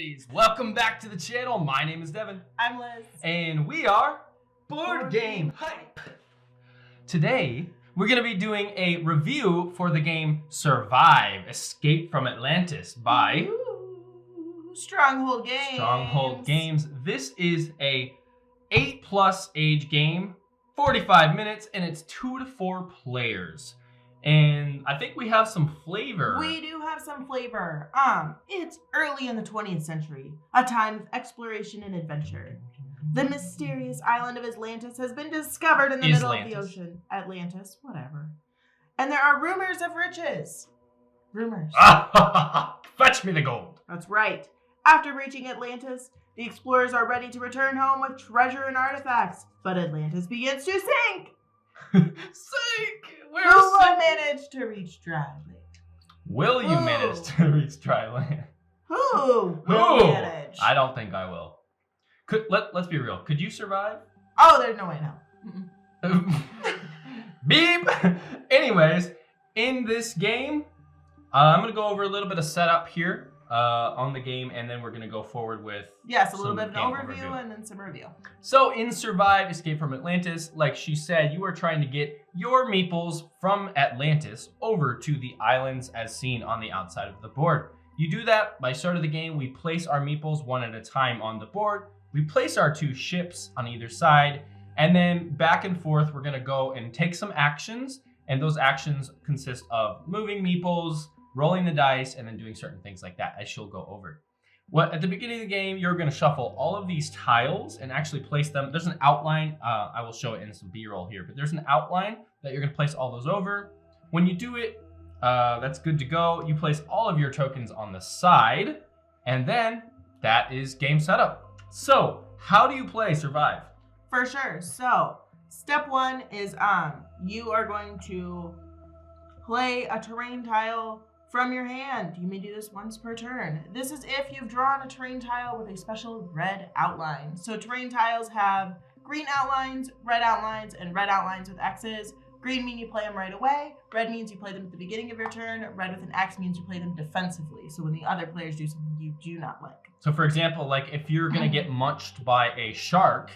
guys, welcome back to the channel. My name is Devin. I'm Liz. And we are Board Game Hype. Today, we're going to be doing a review for the game Survive, Escape from Atlantis by Stronghold Games. Stronghold Games. This is a 8+ age game, 45 minutes, and it's 2 to 4 players. And I think we have some flavor. We do have some flavor. It's early in the 20th century, a time of exploration and adventure. The mysterious island of Atlantis has been discovered in the middle of the ocean. Atlantis, whatever. And there are rumors of riches. Rumors. Fetch me the gold. That's right. After reaching Atlantis, the explorers are ready to return home with treasure and artifacts. But Atlantis begins to sink. Sink! Who will manage to reach dry land? Will you manage to reach dry land? Who will manage? I don't think I will. Let's be real. Could you survive? Oh, there's no way, no. Beep! Anyways, in this game, I'm going to go over a little bit of setup here on the game, and then we're going to go forward with a little bit of an overview and then some review. So in Survive, Escape from Atlantis, like she said, you are trying to get your meeples from Atlantis over to the islands as seen on the outside of the board. You do that by start of the game. We place our meeples one at a time on the board. We place our 2 ships on either side, and then back and forth, we're going to go and take some actions, and those actions consist of moving meeples, rolling the dice, and then doing certain things like that, as she'll go over. At the beginning of the game, you're going to shuffle all of these tiles and actually place them. There's an outline. I will show it in some B-roll here, but there's an outline that you're going to place all those over. When you do it, that's good to go. You place all of your tokens on the side, and then that is game setup. So, how do you play Survive? For sure. So, step 1 is you are going to play a terrain tile from your hand. You may do this once per turn. This is if you've drawn a terrain tile with a special red outline. So terrain tiles have green outlines, and red outlines with X's. Green mean you play them right away. Red means you play them at the beginning of your turn. Red with an X means you play them defensively. So when the other players do something you do not like. So for example, like if you're gonna get munched by a shark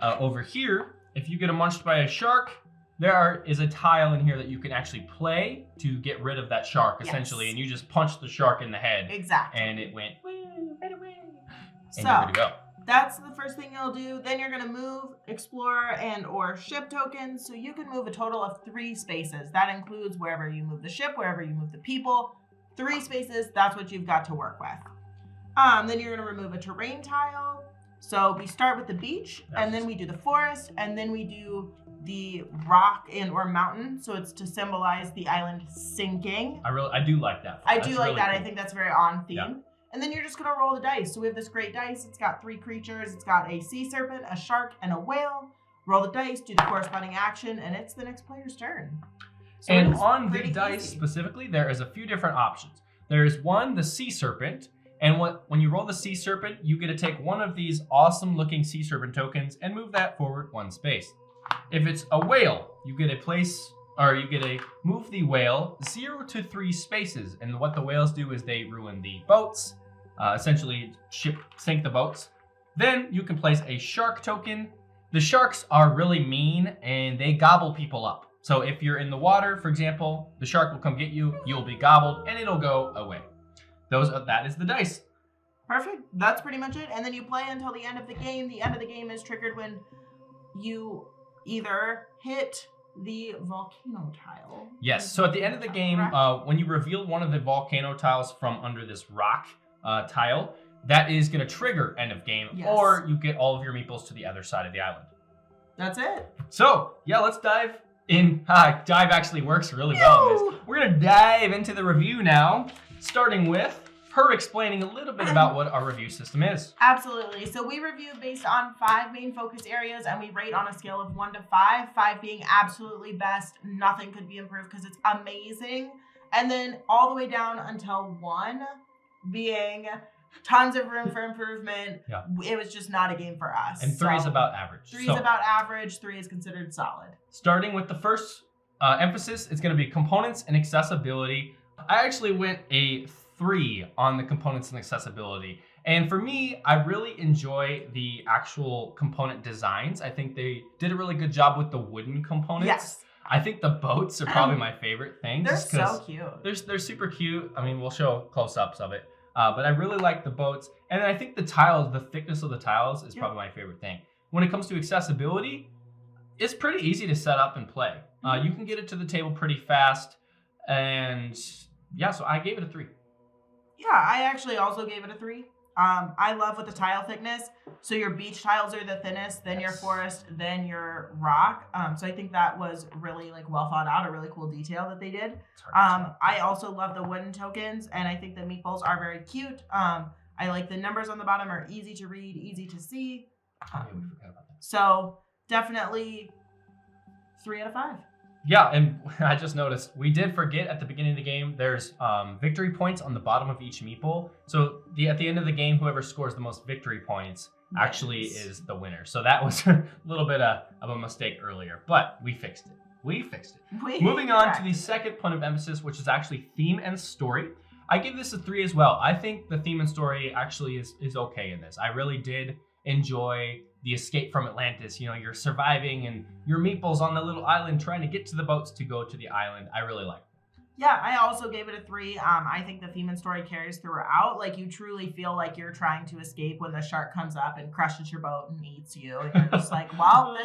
over here, if you get munched by a shark, there is a tile in here that you can actually play to get rid of that shark, essentially, and you just punch the shark in the head. Exactly. And it went, right away. And so, you're good to go. That's the first thing you'll do. Then you're going to move explorer and or ship tokens. So you can move a total of 3 spaces. That includes wherever you move the ship, wherever you move the people. 3 spaces, that's what you've got to work with. Then you're going to remove a terrain tile. So we start with the beach, and then we do the forest, and then we do the rock and or mountain, so it's to symbolize the island sinking. I do like that. I do like that. Cool. I think that's very on theme. Yeah. And then you're just gonna roll the dice. So we have this great dice. It's got 3 creatures. It's got a sea serpent, a shark, and a whale. Roll the dice, do the corresponding action, and it's the next player's turn. So and on the dice specifically, there is a few different options. There is one, the sea serpent. And when you roll the sea serpent, you get to take one of these awesome looking sea serpent tokens and move that forward 1 space. If it's a whale, you get to move the whale 0 to 3 spaces. And what the whales do is they ruin the boats, essentially sink the boats. Then you can place a shark token. The sharks are really mean and they gobble people up. So if you're in the water, for example, the shark will come get you, you'll be gobbled, and it'll go away. That is the dice. Perfect. That's pretty much it. And then you play until the end of the game. The end of the game is triggered when you either hit the volcano tile. Yes. So at the end of the game, when you reveal one of the volcano tiles from under this rock tile, that is going to trigger end of game, or you get all of your meeples to the other side of the island. That's it. So yeah, let's dive in. Dive actually works really well in this. We're going to dive into the review now, starting with her explaining a little bit about what our review system is. Absolutely. So we review based on 5 main focus areas, and we rate on a scale of 1 to 5. 5 being absolutely best, nothing could be improved because it's amazing. And then all the way down until 1 being tons of room for improvement. Yeah. It was just not a game for us. And 3 is about average. 3 is about average. 3 is considered solid. Starting with the first emphasis, it's going to be components and accessibility. I actually went a 3 on the components and accessibility. And for me, I really enjoy the actual component designs. I think they did a really good job with the wooden components. Yes. I think the boats are probably my favorite thing. They're just 'cause so cute. They're super cute. I mean, we'll show close-ups of it. But I really like the boats. And then I think the tiles, the thickness of the tiles is probably my favorite thing. When it comes to accessibility, it's pretty easy to set up and play. You can get it to the table pretty fast. And yeah, so I gave it a 3. Yeah, I actually also gave it a 3. I love with the tile thickness. So your beach tiles are the thinnest, then your forest, then your rock. So I think that was really like well thought out, a really cool detail that they did. I also love the wooden tokens, and I think the meatballs are very cute. I like the numbers on the bottom are easy to read, easy to see. We forgot about that. So definitely 3 out of 5. Yeah, and I just noticed we did forget at the beginning of the game, there's victory points on the bottom of each meeple. So at the end of the game, whoever scores the most victory points actually is the winner. So that was a little bit of a mistake earlier, but we fixed it. Moving on to the second point of emphasis, which is actually theme and story. I give this a 3 as well. I think the theme and story actually is okay in this. I really did enjoy the escape from Atlantis. You know, you're surviving and your meeples on the little island trying to get to the boats to go to the island. I really like it. Yeah, I also gave it a 3. I think the theme and story carries throughout. Like, you truly feel like you're trying to escape when the shark comes up and crushes your boat and eats you. And you're just like, well,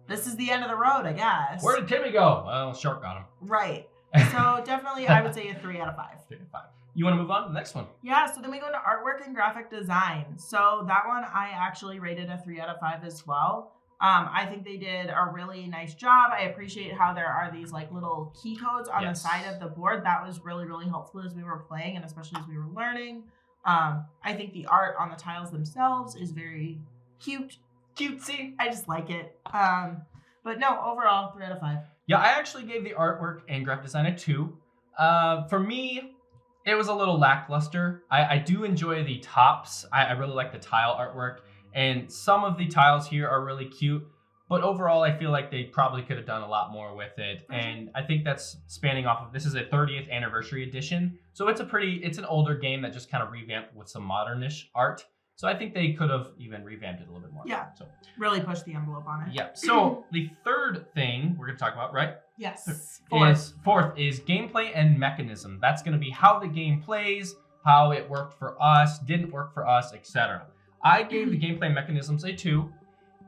this is the end of the road, I guess. Where did Timmy go? Well, shark got him. Right. So definitely, I would say a 3 out of 5. 3 out of 5. You want to move on to the next one? Yeah, so then we go into artwork and graphic design. So that one I actually rated a 3 out of 5 as well. I think they did a really nice job. I appreciate how there are these like little key codes on the side of the board. That was really, really helpful as we were playing and especially as we were learning. I think the art on the tiles themselves is very cute. Cutesy. I just like it. But no, overall, 3 out of 5. Yeah, I actually gave the artwork and graphic design a 2. For me, it was a little lackluster. I do enjoy the tops. I really like the tile artwork. And some of the tiles here are really cute. But overall, I feel like they probably could have done a lot more with it. And I think that's spanning off of, this is a 30th anniversary edition. So it's an older game that just kind of revamped with some modernish art. So I think they could have even revamped it a little bit more. Yeah, so really pushed the envelope on it. Yeah, so the third thing we're going to talk about, right? Yes. Fourth is gameplay and mechanism. That's going to be how the game plays, how it worked for us, didn't work for us, etc. I gave the gameplay mechanisms a 2.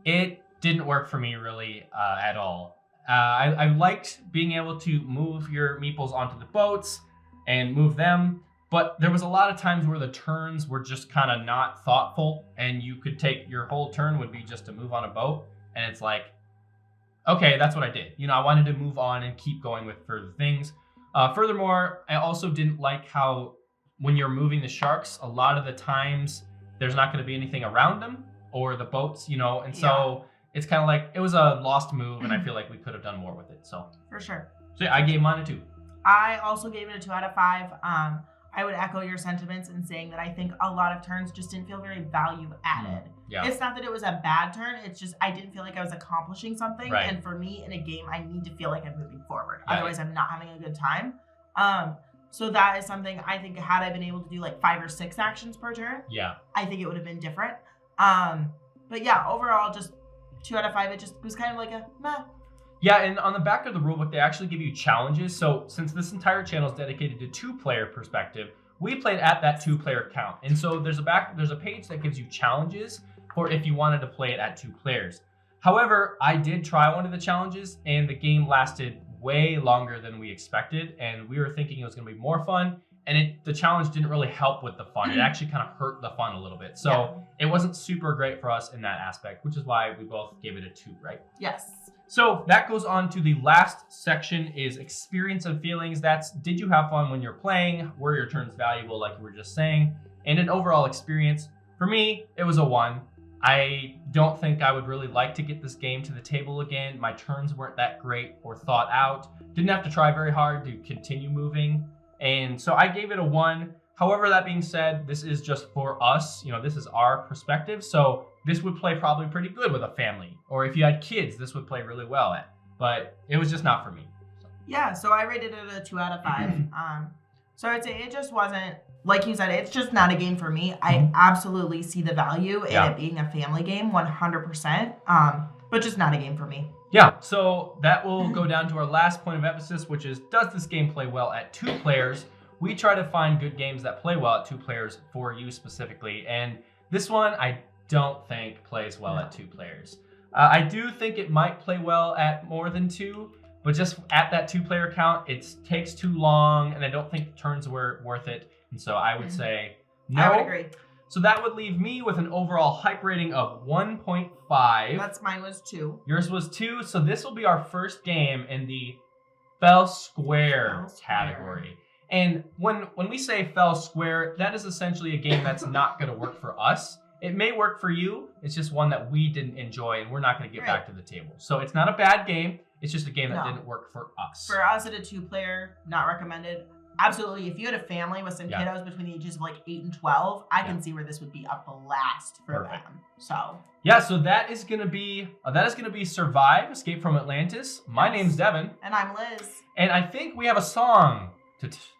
It didn't work for me really at all. I liked being able to move your meeples onto the boats and move them, but there was a lot of times where the turns were just kind of not thoughtful, and you could take your whole turn would be just to move on a boat, and it's like, okay, that's what I did. You know, I wanted to move on and keep going with further things. Furthermore, I also didn't like how when you're moving the sharks, a lot of the times there's not going to be anything around them or the boats, you know, and so it's kind of like, it was a lost move, and I feel like we could have done more with it. So for sure. So yeah, I gave mine a 2. I also gave it a 2 out of 5. I would echo your sentiments in saying that I think a lot of turns just didn't feel very value added. Yeah. It's not that it was a bad turn. It's just I didn't feel like I was accomplishing something. Right. And for me in a game, I need to feel like I'm moving forward. Yeah. Otherwise, I'm not having a good time. So that is something I think had I been able to do like 5 or 6 actions per turn, I think it would have been different. But yeah, overall, just 2 out of 5. It just was kind of like a meh. Yeah, and on the back of the rulebook, they actually give you challenges. So since this entire channel is dedicated to 2-player perspective, we played at that 2-player count. And so there's a page that gives you challenges for if you wanted to play it at 2 players. However, I did try one of the challenges, and the game lasted way longer than we expected, and we were thinking it was going to be more fun, and the challenge didn't really help with the fun. It actually kind of hurt the fun a little bit. So it wasn't super great for us in that aspect, which is why we both gave it a 2, right? Yes. So that goes on to the last section, is experience and feelings. That's, did you have fun when you're playing? Were your turns valuable, like we were just saying? And an overall experience, for me, it was a 1. I don't think I would really like to get this game to the table again. My turns weren't that great or thought out. Didn't have to try very hard to continue moving. And so I gave it a 1. However, that being said, this is just for us. You know, this is our perspective. So this would play probably pretty good with a family. Or if you had kids, this would play really well at. But it was just not for me. Yeah, so I rated it a 2 out of 5. So I'd say it just wasn't like you said, it's just not a game for me. I absolutely see the value in it being a family game, 100%. But just not a game for me. Yeah, so that will go down to our last point of emphasis, which is, does this game play well at 2 players? We try to find good games that play well at 2 players for you specifically, and this one I don't think plays well at 2 players. I do think it might play well at more than 2, but just at that 2-player count, it takes too long, and I don't think turns were worth it, and so I would say no. I would agree. So that would leave me with an overall hype rating of 1.5. Mine was 2. Yours was 2, so this will be our first game in the Fell Square category. And when we say Fell Square, that is essentially a game that's not going to work for us. It may work for you. It's just one that we didn't enjoy, and we're not going to get back to the table. So it's not a bad game. It's just a game that didn't work for us. For us at a 2-player, not recommended. Absolutely. If you had a family with some kiddos between the ages of like 8 and 12, I can see where this would be a blast for them. So so that is gonna be Survive, Escape from Atlantis. My name's Devin. And I'm Liz. And I think we have a song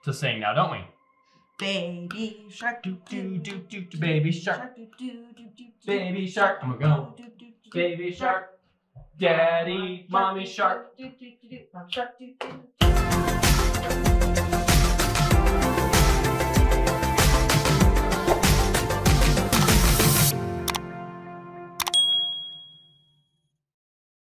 to sing now, don't we? Baby shark do do do do do baby shark do do do do baby shark. I'm gonna go. Baby shark, daddy, mommy shark.